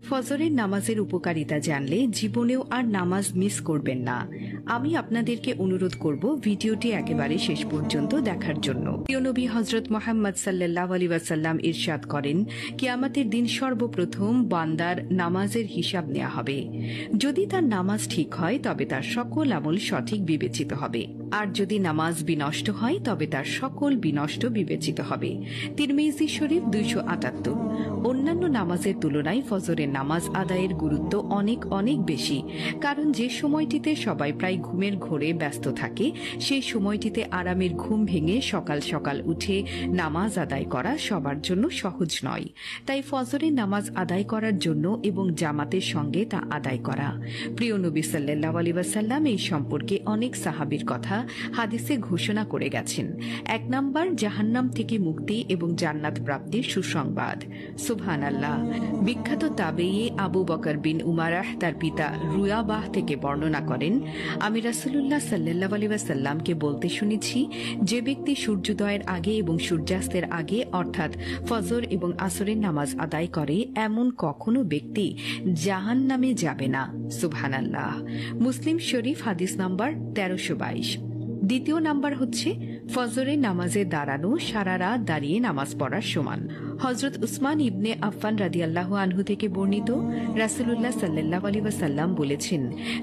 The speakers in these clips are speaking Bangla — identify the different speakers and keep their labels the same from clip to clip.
Speaker 1: ফজরের নামাজের উপকারিতা জানলে জীবনেও আর নামাজ মিস করবেন না। আমি আপনাদেরকে অনুরোধ করব ভিডিওটি একেবারে শেষ পর্যন্ত দেখার জন্য। প্রিয় নবী হযরত মুহাম্মদ সাল্লাল্লাহু আলাইহি ওয়াসাল্লাম ইরশাদ করেন, কিয়ামতের দিন সর্বপ্রথম বান্দার নামাজের হিসাব নেওয়া হবে। যদি তার নামাজ ঠিক হয় তবে তার সকল আমল সঠিক বিবেচিত হবে, আর যদি নামাজ বিনষ্ট হয় তবে তার সকল বিনষ্ট বিবেচিত হবে। তিরমিজি শরীফ 278। অন্যান্য নামাজের তুলনায় ফজরের নামাজ আদায়ের গুরুত্ব অনেক অনেক বেশি, কারণ যে সময়টিতে সবাই প্রায় ঘুমের ঘোরে ব্যস্ত থাকে সেই সময়টিতে আরামের ঘুম ভেঙে সকাল সকাল উঠে নামাজ আদায় করা সবার জন্য সহজ নয়। তাই ফজরের নামাজ আদায় করার জন্য এবং জামাতের সঙ্গে তা আদায় করা। প্রিয় নবী সাল্লাল্লাহু আলাইহি ওয়াসাল্লাম এই সম্পর্কে অনেক সাহাবীর কথা হাদিসে ঘোষণা করে গেছেন। 1 নাম্বার, জাহান্নাম থেকে মুক্তি এবং জান্নাত প্রাপ্তির সুসংবাদ। সুবহানাল্লাহ। বিখ্যাত তাবেঈ আবু বকর বিন উমারাহ তার পিতা রুয়াবাহ থেকে বর্ণনা করেন, আমি রাসূলুল্লাহ সাল্লাল্লাহু আলাইহি ওয়াসাল্লামকে বলতে শুনেছি, যে ব্যক্তি সূর্যোদয়ের আগে এবং সূর্যাস্তের আগে অর্থাৎ ফজর এবং আসরের নামাজ আদায় করে এমন কখনো ব্যক্তি জাহান্নামে যাবে না। সুবহানাল্লাহ। মুসলিম শরীফ হাদিস নাম্বার 1322। দ্বিতীয় নাম্বার হচ্ছে ফজরের নামাজে দাঁড়ানো সারা রাত দাঁড়িয়ে নামাজ পড়ার সমান। হযরত উসমান ইবনে আফফান রাদিয়াল্লাহু আনহু থেকে বর্ণিত, রাসূলুল্লাহ সাল্লাল্লাহু আলাইহি ওয়াসাল্লাম বলেছেন,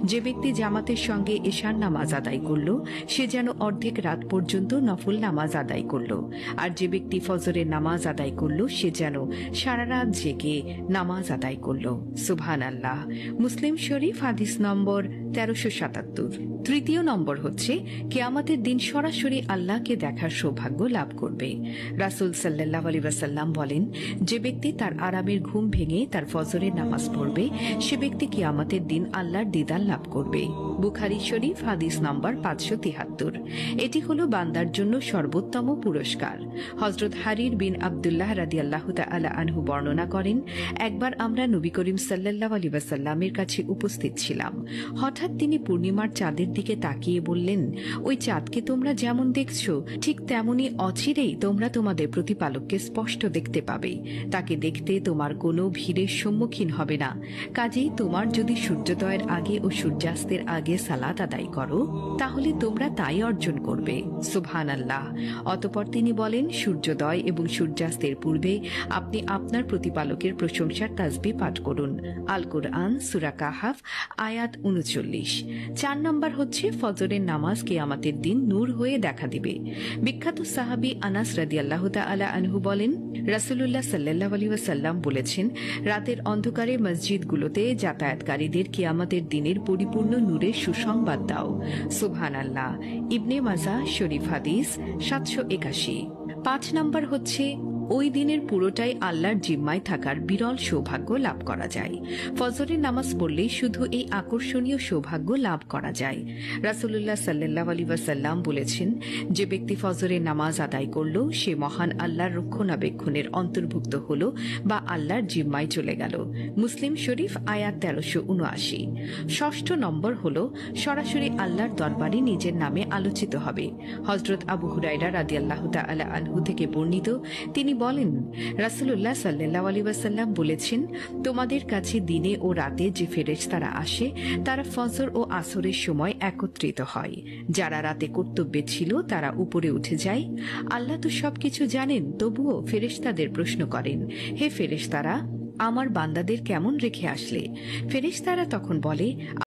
Speaker 1: যে ব্যক্তি জামাতের সঙ্গে এশার নামাজ আদায় করল সে যেন অর্ধেক রাত পর্যন্ত নফল নামাজ আদায় করল, আর যে ব্যক্তি ফজরের নামাজ আদায় করল সে যেন সারা রাত জেগে নামাজ আদায় করল। সুবহানাল্লাহ। মুসলিম শরীফ হাদিস নম্বর 1377। তৃতীয় নম্বর হচ্ছে কিয়ামতের দিন সরাসরি আল্লাহকে দেখার সৌভাগ্য লাভ করবে। রাসূল সাল্লাল্লাহু আলাইহি ওয়াসাল্লাম বলেন, যে ব্যক্তি তার আরামের ঘুম ভেঙে তার ফজরের নামাজ পড়বে সে ব্যক্তি কিয়ামতের দিন আল্লাহর দিদার লাভ করবে। বুখারী শরীফ হাদিস নম্বর 573। এটি হলো বান্দার জন্য সর্বোত্তম পুরস্কার। হযরত হারির বিন আব্দুল্লাহ রাদিয়াল্লাহু তাআলা আনহু বর্ণনা করেন, একবার আমরা নবী করিম সাল্লাল্লাহু আলাইহি ওয়াসাল্লামের কাছে উপস্থিত ছিলাম। হঠাৎ তিনি পূর্ণিমার চাঁদের দিকে তাকিয়ে বললেন, ওই চাঁদকে তোমরা যেমন দেখছো ঠিক তেমনি অচিরেই তোমরা তোমাদের প্রতিপালককে স্পষ্ট দেখতে পাবে। তাকে দেখতে তোমার কোনো ভিড়ের সম্মুখীন হবে না। কাজেই তোমার যদি সূর্যোদয়ের আগে ও সূর্যাস্তের আগে সালাত আদায় করো তাহলে তোমরা তাই অর্জন করবে। সুবহানাল্লাহ। অতঃপর তিনি বলেন, সূর্যোদয় এবং সূর্যাস্তের পূর্বে আপনি আপনার প্রতিপালকের প্রশংসার তাসবিহ পাঠ করুন। আল কুরআন সূরা কাহাফ আয়াত 39। 4 নম্বর হচ্ছে ফজরের নামাজ কিয়ামতের দিন নূর হয়ে দেখা দিবে। বিখ্যাত সাহাবী আনাস রাদিয়াল্লাহু তাআলা আনহু বলেন, রাসূলুল্লাহ সাল্লাল্লাহু আলাইহি ওয়াসাল্লাম বলেছেন, রাতের অন্ধকারে মসজিদগুলোতে যাতায়াতকারীদের কিয়ামতের দিনের পরিপূর্ণ নূরের সুসংবাদ দাও। সুবহানাল্লাহ। ইবনে মাজাহ শরীফ হাদিস 781। 5 নম্বর হচ্ছে ওই দিনের পুরোটাই আল্লাহর জিম্মায় থাকার বিরল সৌভাগ্য লাভ করা যায়। ফজরের নামাজ পড়লে শুধু এই আকর্ষণীয় সৌভাগ্য লাভ করা যায়। রাসূলুল্লাহ সাল্লাল্লাহু আলাইহি ওয়াসাল্লাম বলেছেন, যে ব্যক্তি ফজরের নামাজ আদায় করল সে মহান আল্লাহর রক্ষণাবেক্ষণের অন্তর্ভুক্ত হল বা আল্লাহর জিম্মায় চলে গেল। মুসলিম শরীফ আয়াত 1379। 6ষ্ঠ নম্বর হল সরাসরি আল্লাহর দরবারে নিজের নামে আলোচিত হবে। হযরত আবু হুরায়রা রাদিয়াল্লাহু তাআলা আনহু থেকে বর্ণিত, তিনি বলেন, রাসূলুল্লাহ সাল্লাল্লাহু আলাইহি ওয়াসাল্লাম বলেছেন, তোমাদের কাছে দিনে ও রাতে যে ফেরেশতারা আসে তারা ফজর ও আসরের সময় একত্রিত হয়। যারা রাতে কর্তব্যে ছিল তারা উপরে উঠে যায়। আল্লাহ তো সবকিছু জানেন, তবুও ফেরেশতাদের প্রশ্ন করেন, হে ফেরেশতারা, আমার বান্দাদের কেমন রেখে আসলে? ফেরেশতারা তখন বলে,